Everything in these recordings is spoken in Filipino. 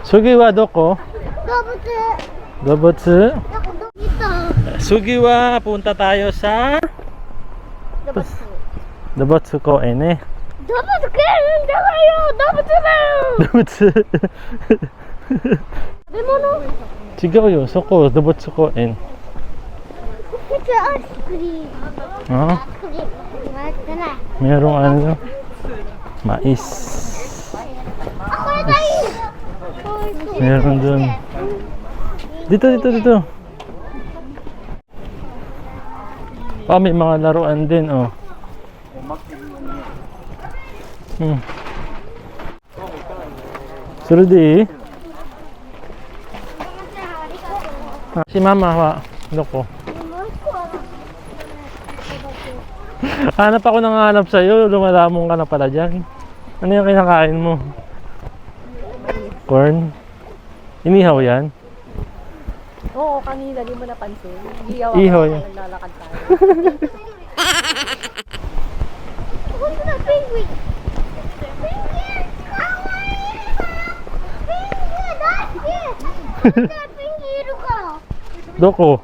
Sugiwa doko? 動物。 Dobutsu. なんかど見た。 Sugiwa, punta tayo sa 動物。 Dobutsu Koen eh. 動物くれるんだわよ。動物だよ。 Dobutsu. 食べ物。 違うよ、そこ Dobutsu Koen. こっちアイスクリーム。 Ah, アイスクリーム。言われてない。 merong ano, mais. あ、これがいい。 Meron dun. Dito. Oh, may mga laruan din, oh. Surudi. Si mama, wa. Loko. Hanap ako ng hanap sa'yo. Lumalamong ka na pala dyan. Ano yung kinakain mo? Corn? Inihaw yan? Oo, kanina, di mo napansin. Ihaw Ihaw ako, yan. naglalakad tayo. 本当だ、ペンギン。ペンギン。かわいい。ペンギン大好き。本当だ、ペンギンいるから。 Doko?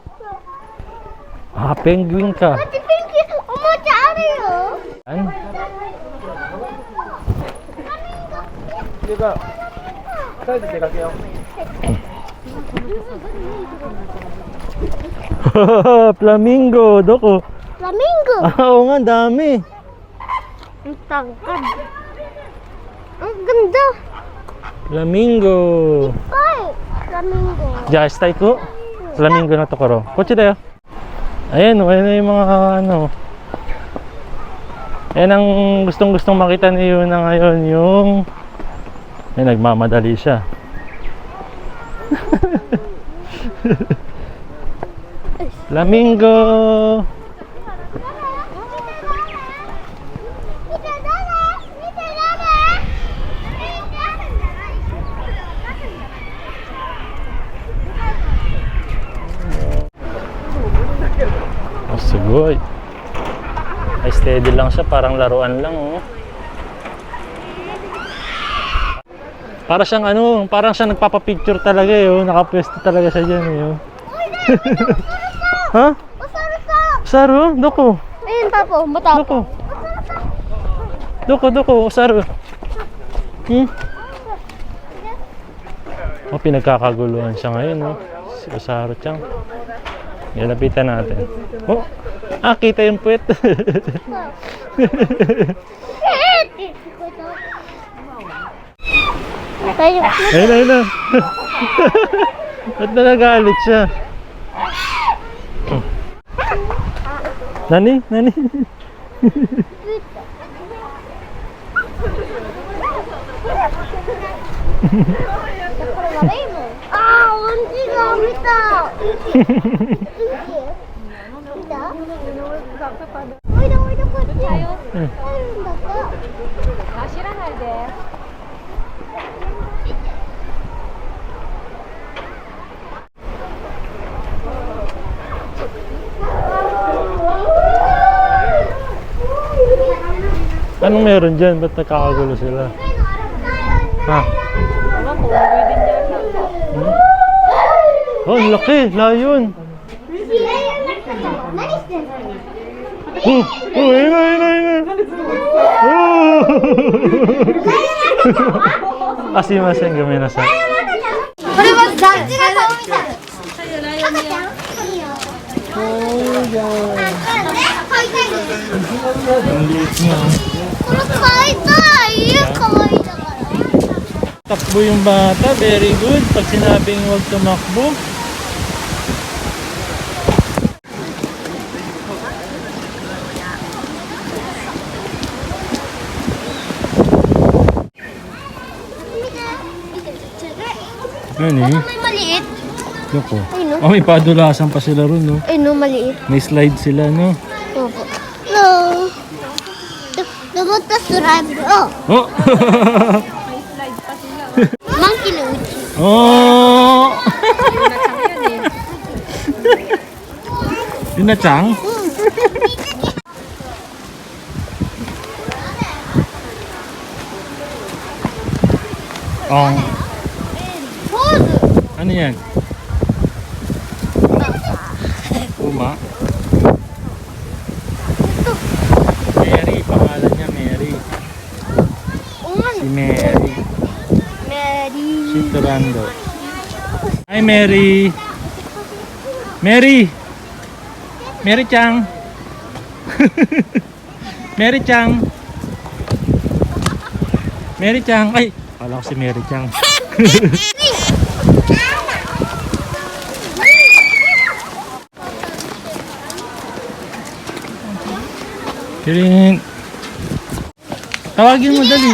Ah, penguin ka. だってペンギンおもちゃあるよ。 An? Flamingo, Doko. フラミンゴ。 Ah, oo nga, dami. Ang tangkad. Ang ganda. Flamingo. Ay, flamingo. Jastai ko. Flamingo na to karo. Kochi tayo. Ayan, oh, ayan na yung mga ano. Ayan ang gustong makita ni Yuna ngayon, yung ay, nagmamadali siya. Flamingo. Oh, sugoy. Ay, steady lang siya, parang laruan lang, oh. Para siyang ano, parang siyang nagpapapicture talaga, eh, oh. Nakapwesto talaga siya dyan, eh, oh. Ha? Osaru? Doko? Ayun, tapo. Matapo. Doko, Osaru. Oh, pinagkakaguluhan siya ngayon, oh. Si Osaru-chan. Nilapitan natin. Oh, kita yung puwet. Tayo. Ayun na. Ba't na nagalit siya? Nani? Ah, unti ka. Mita. Mita? Uy, naこっち。あるんだか。走らないで。 Anong meron dyan? Ba't nakakagulo sila? Ha? Ewan ko, uwi din yan. Oh, ang laki! Layon! Ayun! Asimasen, gomenasai. これは大事な顔みたい。赤ちゃん？いいよ。これ買いたい。家可愛いだから。 Takbo yung bata, very good. Pag sinabing huwag tumakbo. Ano eh? May maliit. Loko. Ay, no? Oh, may padulasan pa sila ron, no? Ay, no, maliit. May slide sila, no? Opo. No. Namunta sa driver. Oh, Oh! monkey no uchi. Oh! Yuna-chan? Ong. Ano yan? Puma? Mary, pangalan niya Mary. Si Mary. Mary. Si Turando. Hi Mary. Mary. Mary Chang. Mary Chang. Mary Chang. Ay, kala ko si Mary Chang. Kirin. Tawagin mo dali.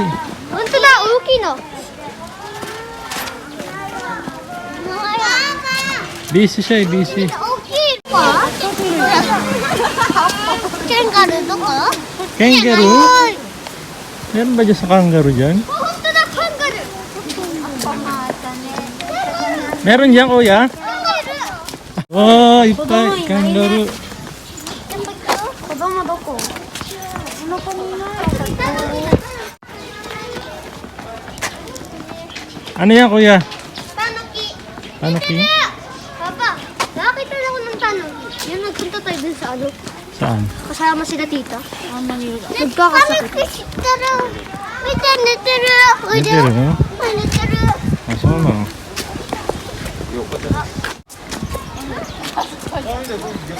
Unto na, uki no. Busy siya, busy. Uki pa? Kangaroo to ko? Kangaroo? Meron ba dyan sa kangaroo dyan? Unto na kangaroo. Meron dyan, kuya? Kangaroo. Oh, ipa, kangaroo. Kodomo doko? Ano pa nila? Ano yan, kuya? Tanuki. Tanuki? Papa, nakakita lang ako ng tanuki. Yung nagpunta tayo dun sa ano. Saan? Kasama sila tita. Nagkakasakit. Wait, naturo. Wait, Natiro, no? naturo. Asan na?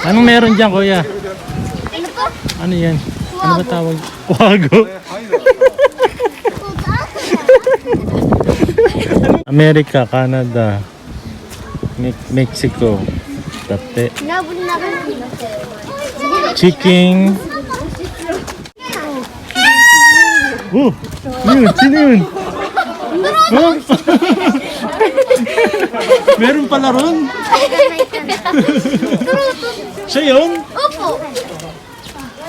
Anong meron dyan, kuya? Ano po? Ano yan? Ano ba tawag? Kwago? Amerika, Canada, Mexico, Tate, Nabul na rin. Chiking. Oh, yun, sino yun? Huh? Meron pala ron? Siya yun? Opo.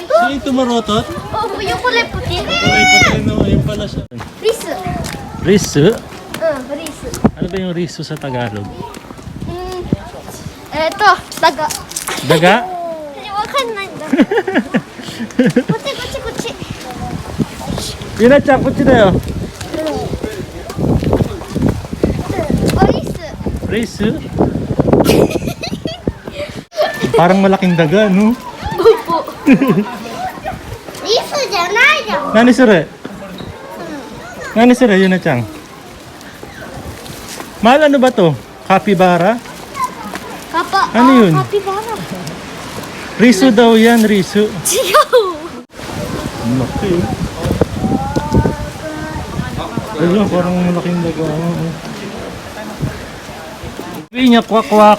Siya yung tumarotot? Opo, yung kulay puti. Kulay puti, no? Yun pala siya. Risu. Risu? Risu. Ano ba yung risu sa Tagalog? Eto, daga. Daga? Wakanai da. Kuchi, kuchi, kuchi. Yuna-chan, kuchi da yo. Risu. Risu? Parang malaking daga, no? Opo. Risu janai da. Nani sure? Nani sure, Yuna-chan? Mahal, ano ba to? Capybara? Kapa. Ano yun? Capybara. Risu daw yan, risu. Chiyo. Laki, oh. Ayun, parang malaking daga. Sabi niya, kwak kwak.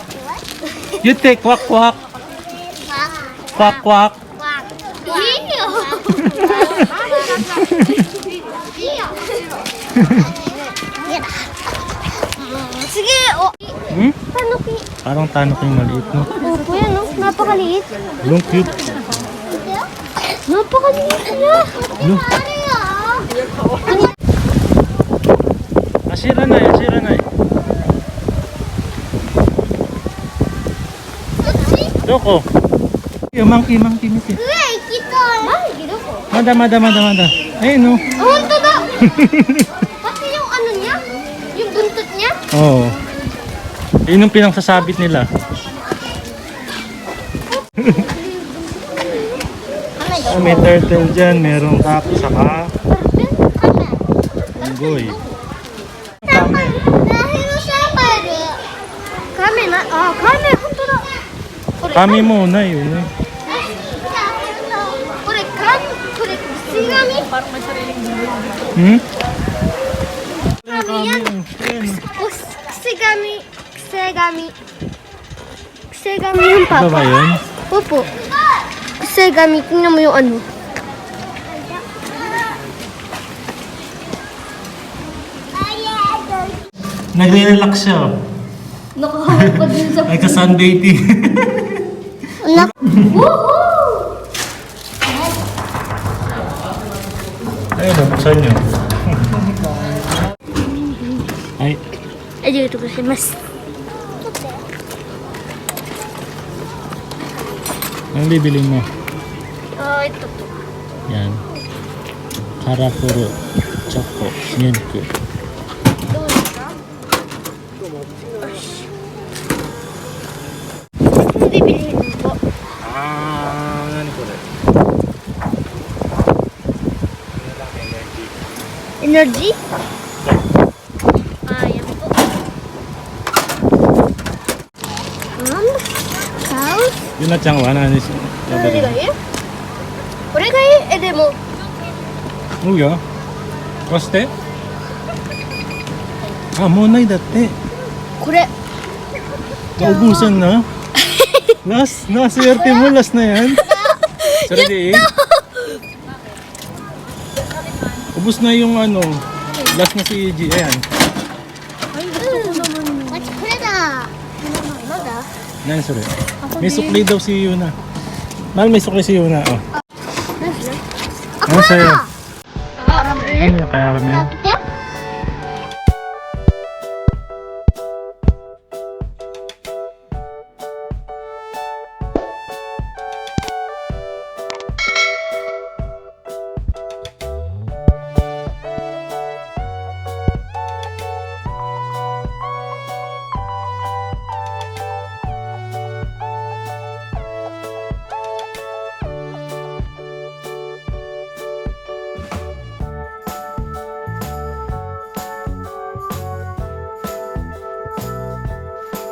Yute, kwak kwak. Kwak kwak. Iyo. Iyo. Sige, o. Hmm? Tanuki. Parang tanuking maliit, no? Opo yan, no? Napakaliit. Yung cute. Napakaliit niya. No? Asira na, asira na. Doko. Yung monkey miti. Uy, kita. Ay, gino ko. Mada. Ayun, no? Hunto na. Pati yung ano niya, yung buntot niya. Oo. Yun yung pinangsasabit nila. Oh, may turtle dyan, merong tapo saka unggoy. Kame. Kame na, kame, hunto na. Kami muna yun eh. Kore, kore, kusigami. Parang may sariling buhay. Hmm? Kami yan. Kusigami. Kusegami yung Ano ba papa. yun? Opo. Kusegami, tingnan mo yung ano. Nagre-relax siya. Nakahawak pa din sa... Nagka-sunbathing. Woohoo! Ayun, nabuksan nyo. Ay, Arigatou gozaimasu. ang bibili mo? Ito po. Yan. Karapuro. Choco. Milk. Doon ka? bibilihin mo po? Ano po rin? Energy? Yan po. House? Yun na chang wana ni. 何がいい？これがいい？でも Uya. Kaste? Monay dati. これ Naubusan na. Last, naswerte mo, last na yan. Sarili eh. Ubus na yung ano, last na si EG. Ayan. Ay, gusto ko naman. これだ。なんだ？ Nan, sorry. May sukli daw si Yuna. Mahal, may sukli si Yuna. Oh. Ano sa'yo? Ano yung kaya kami?